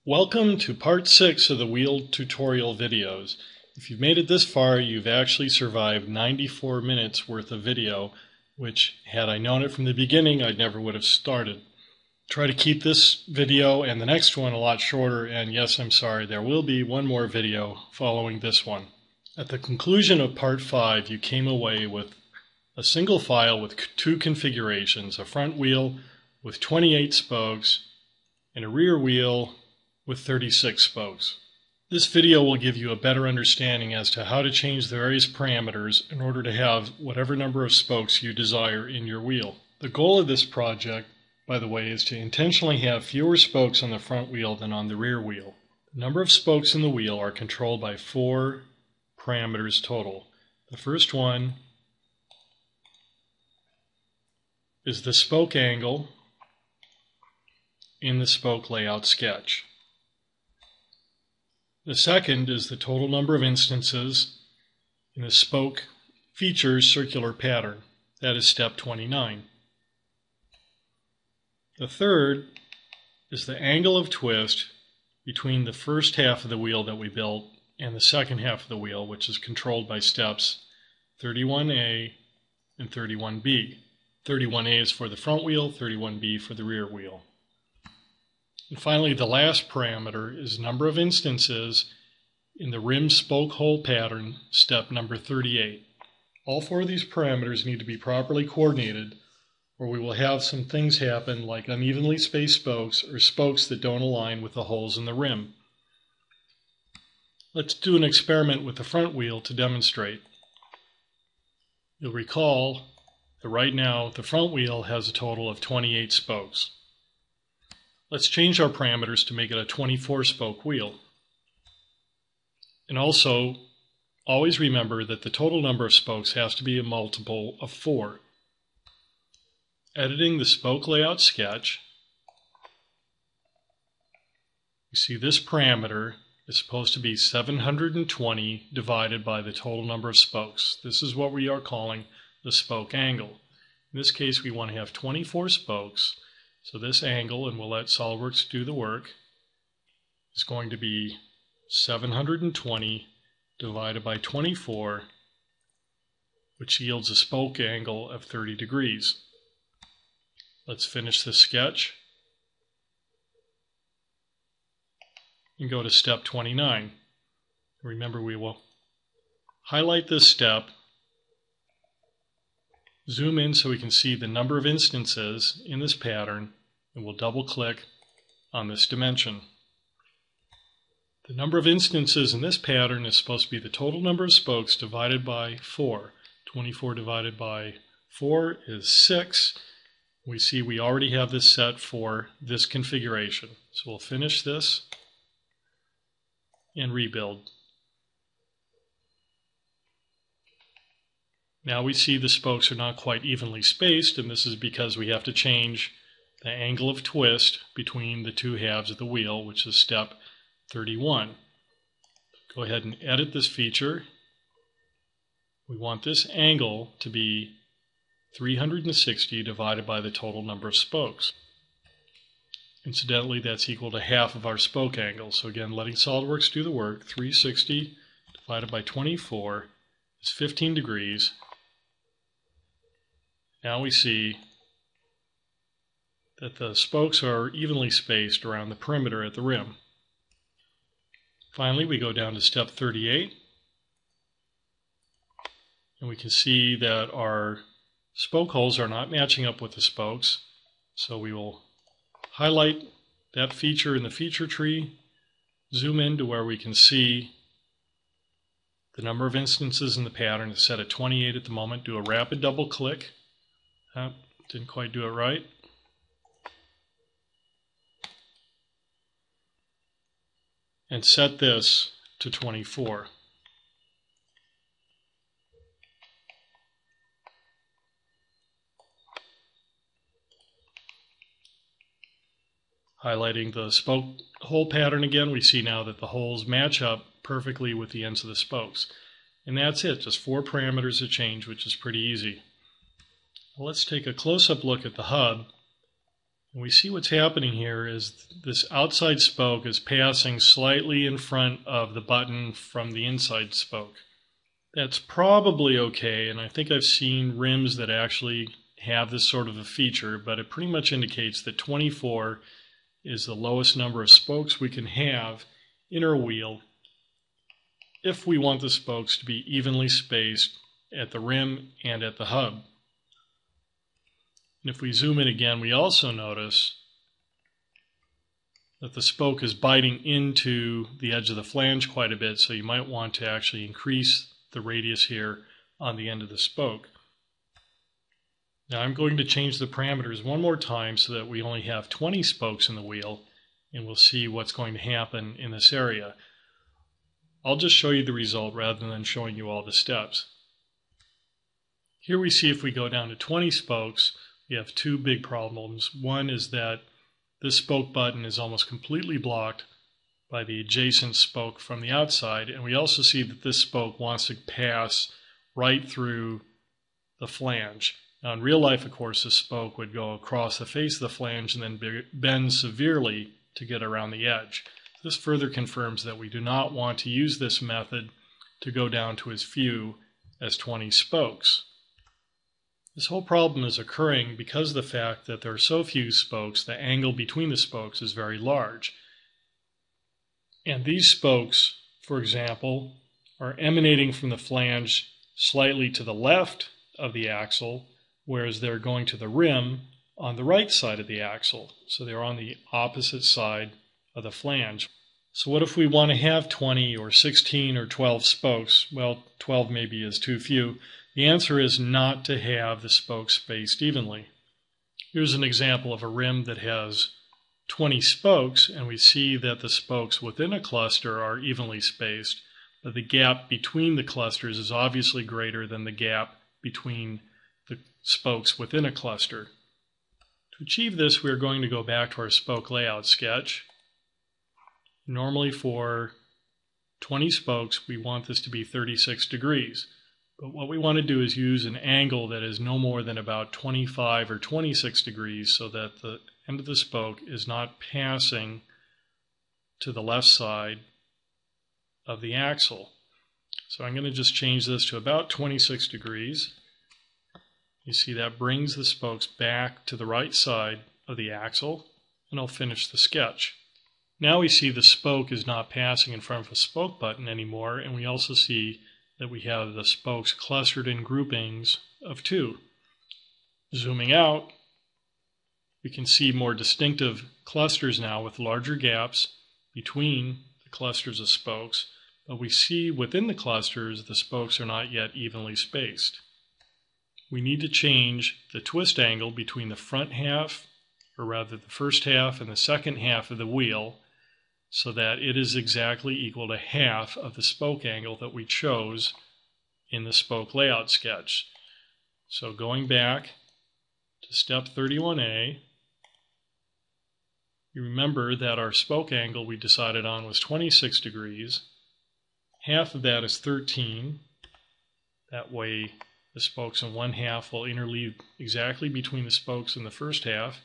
Welcome to part 6 of the wheel tutorial videos. If you've made it this far, you've actually survived 94 minutes worth of video, which had I known it from the beginning, I never would have started. Try to keep this video and the next one a lot shorter, and yes, I'm sorry, there will be one more video following this one. At the conclusion of part 5, you came away with a single file with two configurations, a front wheel with 28 spokes and a rear wheel with 36 spokes. This video will give you a better understanding as to how to change the various parameters in order to have whatever number of spokes you desire in your wheel. The goal of this project, by the way, is to intentionally have fewer spokes on the front wheel than on the rear wheel. The number of spokes in the wheel are controlled by 4 parameters total. The first one is the spoke angle in the spoke layout sketch. The second is the total number of instances in the spoke features circular pattern. That is step 29. The third is the angle of twist between the first half of the wheel that we built and the second half of the wheel, which is controlled by steps 31A and 31B. 31A is for the front wheel, 31B for the rear wheel. And finally, the last parameter is number of instances in the rim spoke hole pattern, step number 38. All 4 of these parameters need to be properly coordinated, or we will have some things happen like unevenly spaced spokes or spokes that don't align with the holes in the rim. Let's do an experiment with the front wheel to demonstrate. You'll recall that right now the front wheel has a total of 28 spokes. Let's change our parameters to make it a 24-spoke wheel. And also, always remember that the total number of spokes has to be a multiple of 4. Editing the spoke layout sketch, you see this parameter is supposed to be 720 divided by the total number of spokes. This is what we are calling the spoke angle. In this case, we want to have 24 spokes. So this angle, and we'll let SOLIDWORKS do the work, is going to be 720 divided by 24, which yields a spoke angle of 30 degrees. Let's finish this sketch and go to step 29. Remember, we will highlight this step, zoom in so we can see the number of instances in this pattern, and we'll double click on this dimension. The number of instances in this pattern is supposed to be the total number of spokes divided by 4. 24 divided by 4 is 6. We see we already have this set for this configuration. So we'll finish this and rebuild. Now we see the spokes are not quite evenly spaced, and this is because we have to change the angle of twist between the two halves of the wheel, which is step 31. Go ahead and edit this feature. We want this angle to be 360 divided by the total number of spokes. Incidentally, that's equal to half of our spoke angle. So again, letting SOLIDWORKS do the work, 360 divided by 24 is 15 degrees. Now we see that the spokes are evenly spaced around the perimeter at the rim. Finally, we go down to step 38, and we can see that our spoke holes are not matching up with the spokes, so we will highlight that feature in the feature tree, zoom in to where we can see the number of instances in the pattern is set at 28 at the moment. Do a rapid double click. Didn't quite do it right. And set this to 24. Highlighting the spoke hole pattern again, we see now that the holes match up perfectly with the ends of the spokes. And that's it, just 4 parameters to change, which is pretty easy. Let's take a close-up look at the hub And we see what's happening here is this outside spoke is passing slightly in front of the button from the inside spoke. That's probably okay, and I think I've seen rims that actually have this sort of a feature, but it pretty much indicates that 24 is the lowest number of spokes we can have in our wheel if we want the spokes to be evenly spaced at the rim and at the hub. And if we zoom in again, we also notice that the spoke is biting into the edge of the flange quite a bit, so you might want to actually increase the radius here on the end of the spoke. Now I'm going to change the parameters one more time so that we only have 20 spokes in the wheel, and we'll see what's going to happen in this area. I'll just show you the result rather than showing you all the steps. Here we see if we go down to 20 spokes, we have two big problems. One is that this spoke button is almost completely blocked by the adjacent spoke from the outside, and we also see that this spoke wants to pass right through the flange. Now in real life, of course, this spoke would go across the face of the flange and then bend severely to get around the edge. This further confirms that we do not want to use this method to go down to as few as 20 spokes. This whole problem is occurring because of the fact that there are so few spokes, the angle between the spokes is very large. And these spokes, for example, are emanating from the flange slightly to the left of the axle, whereas they're going to the rim on the right side of the axle. So they're on the opposite side of the flange. So what if we want to have 20 or 16 or 12 spokes? Well, 12 maybe is too few. The answer is not to have the spokes spaced evenly. Here's an example of a rim that has 20 spokes, and we see that the spokes within a cluster are evenly spaced, but the gap between the clusters is obviously greater than the gap between the spokes within a cluster. To achieve this, we're going to go back to our spoke layout sketch. Normally for 20 spokes, we want this to be 36 degrees. But what we want to do is use an angle that is no more than about 25 or 26 degrees so that the end of the spoke is not passing to the left side of the axle. So I'm going to just change this to about 26 degrees. You see that brings the spokes back to the right side of the axle, and I'll finish the sketch. Now we see the spoke is not passing in front of a spoke button anymore, and we also see that we have the spokes clustered in groupings of 2. Zooming out, we can see more distinctive clusters now with larger gaps between the clusters of spokes, but we see within the clusters the spokes are not yet evenly spaced. We need to change the twist angle between the front half, or rather the first half and the second half of the wheel, so that it is exactly equal to half of the spoke angle that we chose in the spoke layout sketch. So going back to step 31A, you remember that our spoke angle we decided on was 26 degrees. Half of that is 13. That way the spokes in one half will interleave exactly between the spokes in the first half.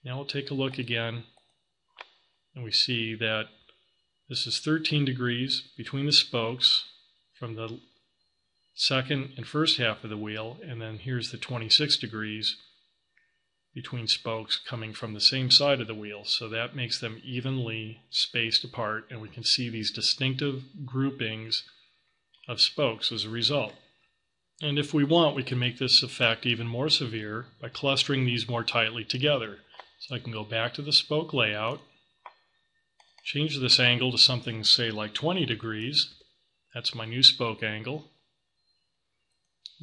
Now we'll take a look again, and we see that this is 13 degrees between the spokes from the second and first half of the wheel, and then here's the 26 degrees between spokes coming from the same side of the wheel. So that makes them evenly spaced apart, and we can see these distinctive groupings of spokes as a result. And if we want, we can make this effect even more severe by clustering these more tightly together. So I can go back to the spoke layout, change this angle to something, say, like 20 degrees. That's my new spoke angle.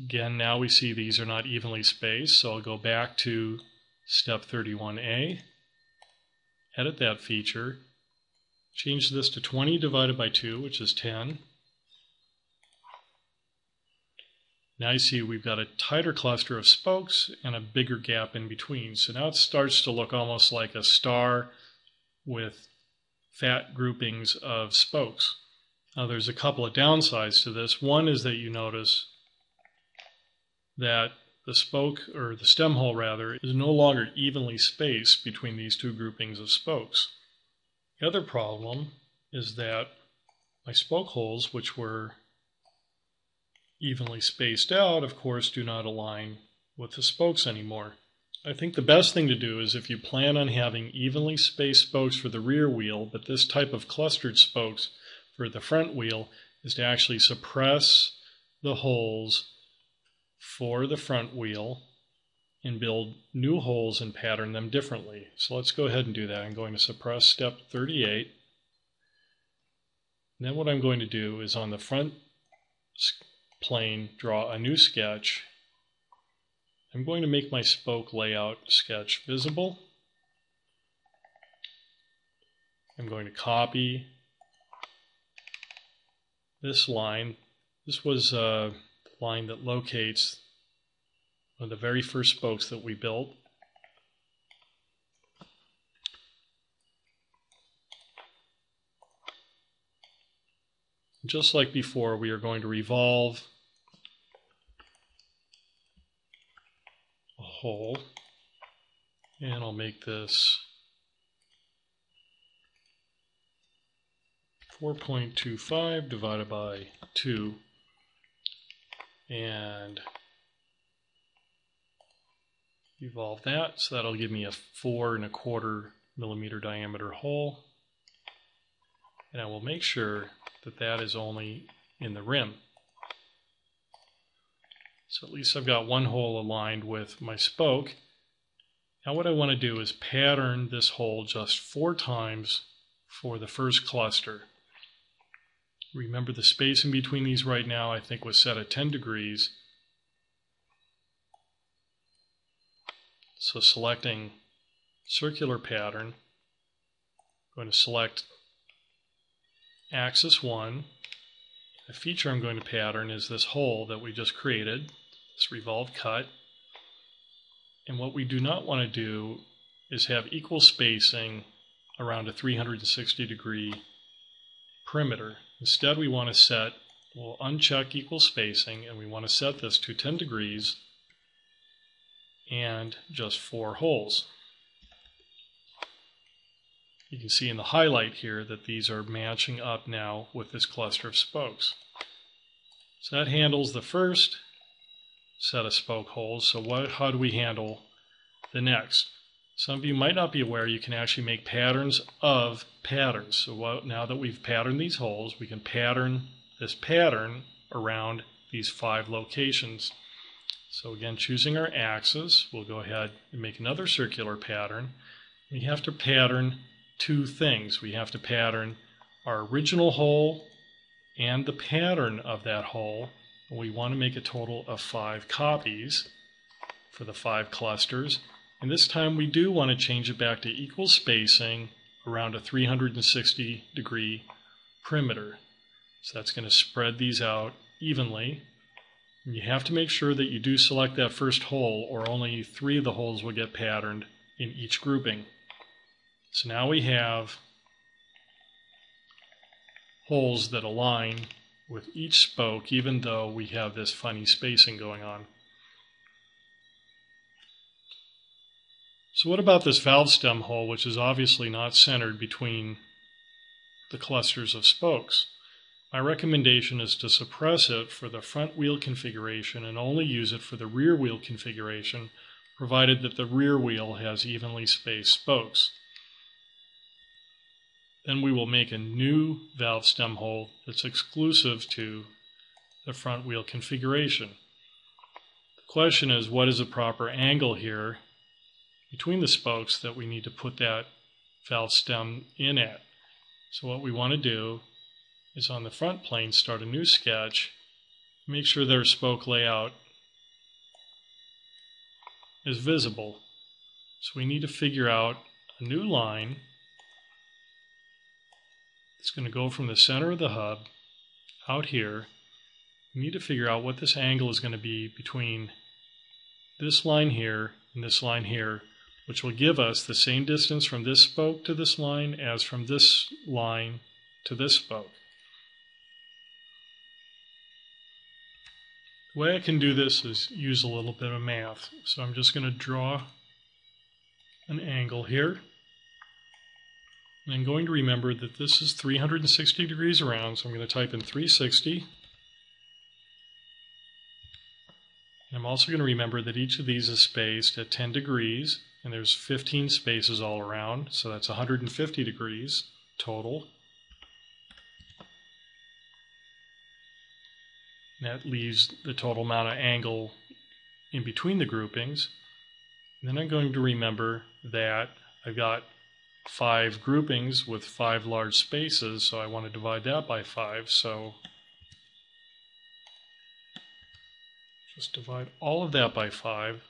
Again, now we see these are not evenly spaced, so I'll go back to step 31A, edit that feature, change this to 20 divided by 2, which is 10. Now you see we've got a tighter cluster of spokes and a bigger gap in between. So now it starts to look almost like a star with fat groupings of spokes. Now there's a couple of downsides to this. One is that you notice that the spoke, or the stem hole rather, is no longer evenly spaced between these two groupings of spokes. The other problem is that my spoke holes, which were evenly spaced out, of course, do not align with the spokes anymore. I think the best thing to do is, if you plan on having evenly spaced spokes for the rear wheel, but this type of clustered spokes for the front wheel, is to actually suppress the holes for the front wheel and build new holes and pattern them differently. So let's go ahead and do that. I'm going to suppress step 38. And then what I'm going to do is, on the front plane, draw a new sketch. I'm going to make my spoke layout sketch visible. I'm going to copy this line. This was a line that locates one of the very first spokes that we built. Just like before, we are going to revolve a hole, and I'll make this 4.25 divided by 2, and revolve that, so that'll give me a 4.25 millimeter diameter hole, and I will make sure that that is only in the rim. So at least I've got one hole aligned with my spoke. Now what I want to do is pattern this hole just 4 times for the first cluster. Remember, the spacing between these right now I think was set at 10 degrees. So selecting circular pattern, I'm going to select axis 1. The feature I'm going to pattern is this hole that we just created, this revolved cut. And what we do not want to do is have equal spacing around a 360 degree perimeter. Instead, we want to set, we'll uncheck equal spacing, and we want to set this to 10 degrees and just 4 holes. You can see in the highlight here that these are matching up now with this cluster of spokes. So that handles the first set of spoke holes. So how do we handle the next? Some of you might not be aware you can actually make patterns of patterns. So now that we've patterned these holes, we can pattern this pattern around these 5 locations. So again, choosing our axis, we'll go ahead and make another circular pattern. We have to pattern 2 things. We have to pattern our original hole and the pattern of that hole. And we want to make a total of 5 copies for the 5 clusters. And this time we do want to change it back to equal spacing around a 360 degree perimeter. So that's going to spread these out evenly. And you have to make sure that you do select that first hole, or only 3 of the holes will get patterned in each grouping. So now we have holes that align with each spoke, even though we have this funny spacing going on. So what about this valve stem hole, which is obviously not centered between the clusters of spokes? My recommendation is to suppress it for the front wheel configuration and only use it for the rear wheel configuration, provided that the rear wheel has evenly spaced spokes. Then we will make a new valve stem hole that's exclusive to the front wheel configuration. The question is, what is a proper angle here between the spokes that we need to put that valve stem in at? So what we want to do is, on the front plane, start a new sketch, make sure their spoke layout is visible. So we need to figure out a new line. It's going to go from the center of the hub out here. We need to figure out what this angle is going to be between this line here and this line here, which will give us the same distance from this spoke to this line as from this line to this spoke. The way I can do this is use a little bit of math. So I'm just going to draw an angle here. And I'm going to remember that this is 360 degrees around, so I'm going to type in 360. And I'm also going to remember that each of these is spaced at 10 degrees, and there's 15 spaces all around, so that's 150 degrees total. And that leaves the total amount of angle in between the groupings. And then I'm going to remember that I've got 5 groupings with 5 large spaces, so I want to divide that by 5. So just divide all of that by 5.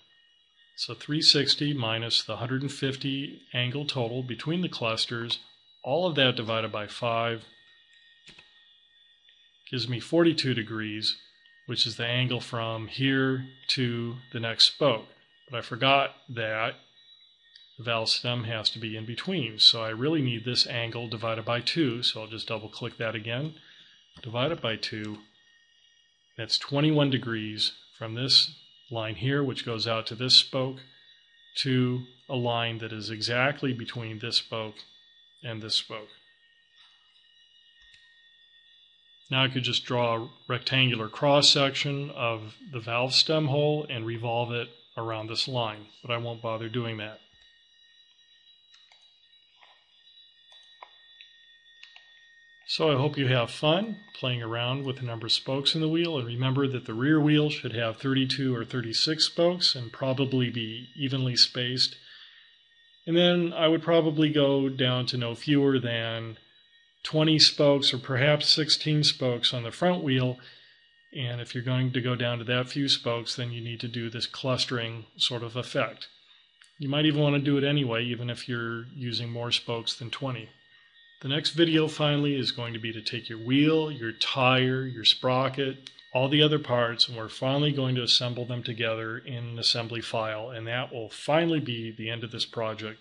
So 360 minus the 150 angle total between the clusters, all of that divided by 5 gives me 42 degrees, which is the angle from here to the next spoke. But I forgot that the valve stem has to be in between, so I really need this angle divided by 2, so I'll just double click that again, divide it by 2. That's 21 degrees from this line here, which goes out to this spoke, to a line that is exactly between this spoke and this spoke. Now I could just draw a rectangular cross section of the valve stem hole and revolve it around this line, but I won't bother doing that. So I hope you have fun playing around with the number of spokes in the wheel, and remember that the rear wheel should have 32 or 36 spokes and probably be evenly spaced. And then I would probably go down to no fewer than 20 spokes or perhaps 16 spokes on the front wheel. And if you're going to go down to that few spokes, then you need to do this clustering sort of effect. You might even want to do it anyway, even if you're using more spokes than 20. The next video finally is going to be to take your wheel, your tire, your sprocket, all the other parts, and we're finally going to assemble them together in an assembly file, and that will finally be the end of this project.